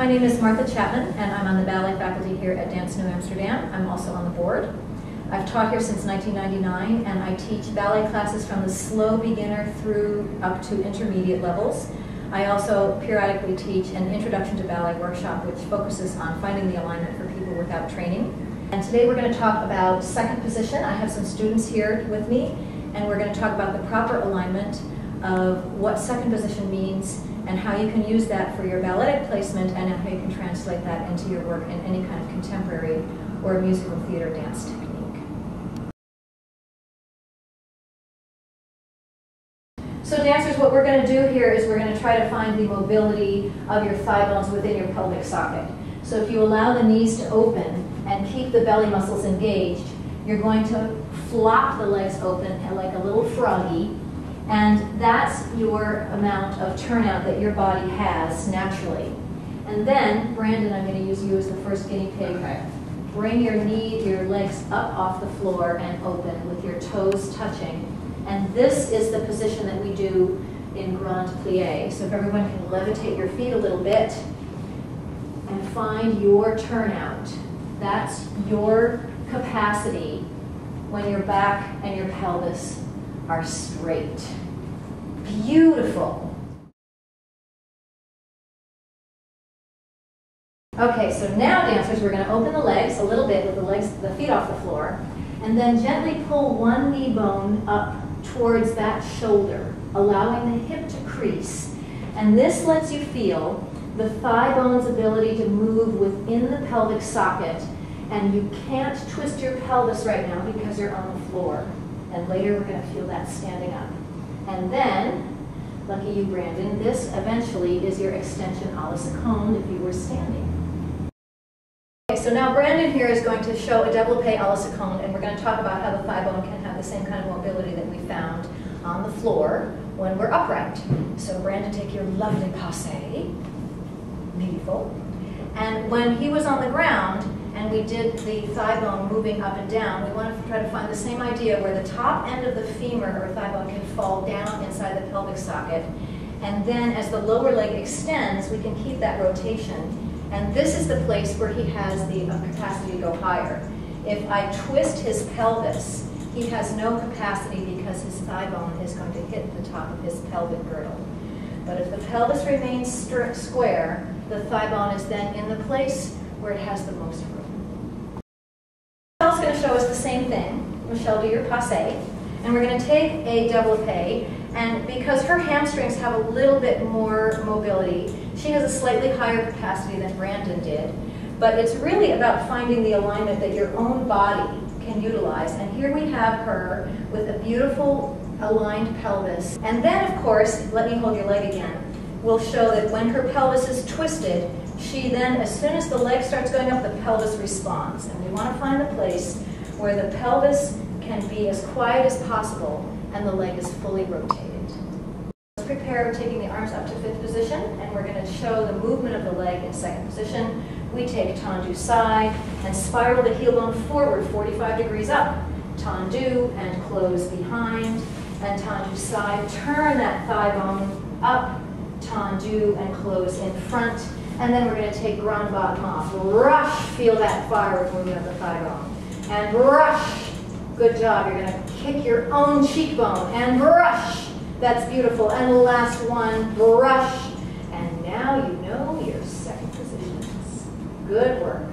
name is Martha Chapman, and I'm on the ballet faculty here at Dance New Amsterdam. I'm also on the board. I've taught here since 1999, and I teach ballet classes from the slow beginner through up to intermediate levels. I also periodically teach an Introduction to Ballet workshop, which focuses on finding the alignment for people without training. And today we're going to talk about second position. I have some students here with me, and we're going to talk about the proper alignment of what second position means and how you can use that for your balletic placement and how you can translate that into your work in any kind of contemporary or musical theater dance technique. So dancers, what we're going to do here is we're going to try to find the mobility of your thigh bones within your pelvic socket. So if you allow the knees to open and keep the belly muscles engaged, you're going to flop the legs open like a little froggy, and that's your amount of turnout that your body has naturally. And then, Brandon, I'm going to use you as the first guinea pig. Okay. Bring your legs up off the floor and open with your toes touching. And this is the position that we do in Grand Plie. So if everyone can levitate your feet a little bit and find your turnout. That's your capacity when your back and your pelvis are straight. Beautiful. Okay, so now dancers, we're going to open the legs a little bit with the feet off the floor, and then gently pull one knee bone up towards that shoulder, allowing the hip to crease. And this lets you feel the thigh bone's ability to move within the pelvic socket, and you can't twist your pelvis right now because you're on the floor. And later we're going to feel that standing up. And then, lucky you, Brandon, this eventually is your extension a la seconde if you were standing. Okay, so now Brandon here is going to show a développé a la seconde, and we're going to talk about how the thigh bone can have the same kind of mobility that we found on the floor when we're upright. So Brandon, take your lovely passe. Beautiful. And when he was on the ground, and we did the thigh bone moving up and down, we want to try to find the same idea where the top end of the femur or thigh bone can fall down inside the pelvic socket. And then as the lower leg extends, we can keep that rotation. And this is the place where he has the capacity to go higher. If I twist his pelvis, he has no capacity because his thigh bone is going to hit the top of his pelvic girdle. But if the pelvis remains square, the thigh bone is then in the place where it has the most room. Michelle's going to show us the same thing. Michelle, do your passe. And we're going to take a développé, and because her hamstrings have a little bit more mobility, she has a slightly higher capacity than Brandon did. But it's really about finding the alignment that your own body can utilize. And here we have her with a beautiful aligned pelvis. And then, of course, let me hold your leg again, we'll show that when her pelvis is twisted, she then, as soon as the leg starts going up, the pelvis responds. And we want to find the place where the pelvis can be as quiet as possible and the leg is fully rotated. Let's prepare taking the arms up to fifth position, and we're going to show the movement of the leg in second position. We take tendu side and spiral the heel bone forward 45 degrees up. Tendu and close behind, and tendu side. Turn that thigh bone up, tendu and close in front. And then we're going to take grand bottom off. Rush, feel that forward movement of the thigh bone. And rush. Good job. You're going to kick your own cheekbone. And brush. That's beautiful. And last one, brush. And now you know your second positions. Good work.